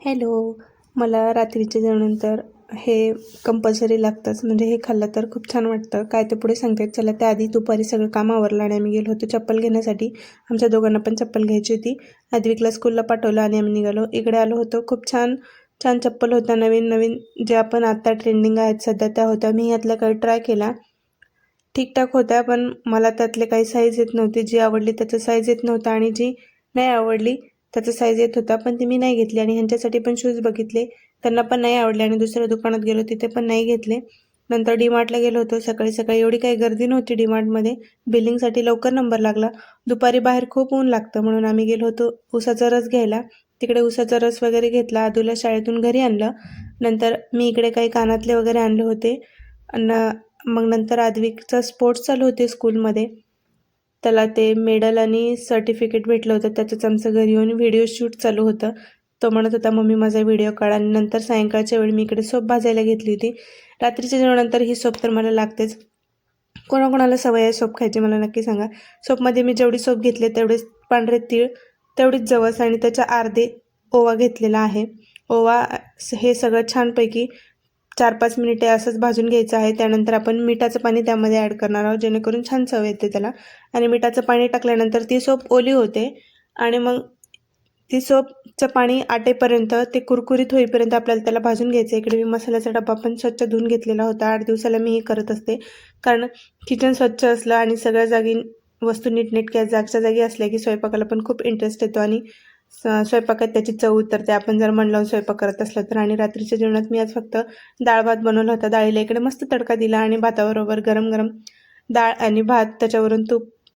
Hello. मला रात्रीच्या जेवणानंतर हे कंपल्सरी लागतंच. म्हणजे हे खाल्लं तर खूप छान वाटतं. काय ते पुढे सांगते. चला, त्याआधी दुपारी सगळं काम आवरलं आणि आम्ही गेलो होतो चप्पल घेण्यासाठी. आमच्या दोघांना पण चप्पल घ्यायची होती. अद्विकला स्कूलला पाठवलं आणि आम्ही निघालो. इकडे आलो होतो. खूप छान छान चप्पल होत्या. नवीन नवीन जे आपण आत्ता ट्रेंडिंग आहेत सध्या त्या होत्या. मी यातल्या काही ट्राय केल्या. ठीकठाक होत्या, पण मला त्यातले काही साईज येत नव्हती. जी आवडली त्याचं साईज येत नव्हता आणि जी नाही आवडली त्याचा साईज येत होता, पण ती मी नाही घेतली. आणि ह्यांच्यासाठी पण शूज बघितले, त्यांना पण नाही आवडले आणि दुसऱ्या दुकानात गेलो तिथे पण नाही घेतले. नंतर डीमार्टला गेलो होतो. सकाळी सकाळी एवढी काही गर्दी नव्हती डीमार्टमध्ये. बिलिंगसाठी लवकर नंबर लागला. दुपारी बाहेर खूप ऊन लागतं म्हणून आम्ही गेलो होतो उसाचा रस घ्यायला. तिकडे उसाचा रस वगैरे घेतला. आदूला शाळेतून घरी आणलं. नंतर मी इकडे काही कानातले वगैरे आणले होते. मग नंतर आद्विकचा स्पोर्ट्स चालू होते स्कूलमध्ये. त्याला ते मेडल आणि सर्टिफिकेट भेटलं होतं. त्याचंच आमचं घरी येऊन व्हिडिओ शूट चालू होतं. तो म्हणत होता, मम्मी माझा व्हिडिओ काढ. आणि नंतर सायंकाळच्या वेळी मी इकडे सोप भाजायला घेतली होती. रात्रीच्या जेवणानंतर ही सोप तर मला लागतेच. कोणाकोणाला सवय आहे सोप खायची मला नक्की सांगा. सोपमध्ये मी जेवढी सोप घेतले तेवढेच पांढरे तीळ, तेवढीच जवस आणि त्याच्या अर्धे ओवा घेतलेला आहे. ओवा हे सगळं छानपैकी 4-5 मिनिटे असंच भाजून घ्यायचं आहे. त्यानंतर आपण मिठाचं पाणी त्यामध्ये ॲड करणार आहोत, जेणेकरून छान चव येते त्याला. आणि मिठाचं पाणी टाकल्यानंतर ती सोप ओली होते आणि मग ती सोपचं पाणी आटेपर्यंत, ते कुरकुरीत होईपर्यंत आपल्याला त्याला भाजून घ्यायचं. इकडे मी मसाल्याचा डबा पण स्वच्छ धुवून घेतलेला होता. 8 दिवसाला मी हे करत असते, कारण किचन स्वच्छ असलं आणि सगळ्या जागी वस्तू नीटनेटक्या जागच्या जागी असल्या की स्वयंपाकाला पण खूप इंटरेस्ट येतो आणि स्वयंपाकात त्याची चव उतरते आपण जर मन लावून स्वयंपाक करत असलं तर. आणि रात्रीच्या जेवणात मी आज फक्त डाळ भात बनवला होता. डाळीला इकडे मस्त तडका दिला आणि भाताबरोबर गरम गरम डाळ आणि भात, त्याच्यावरून तूप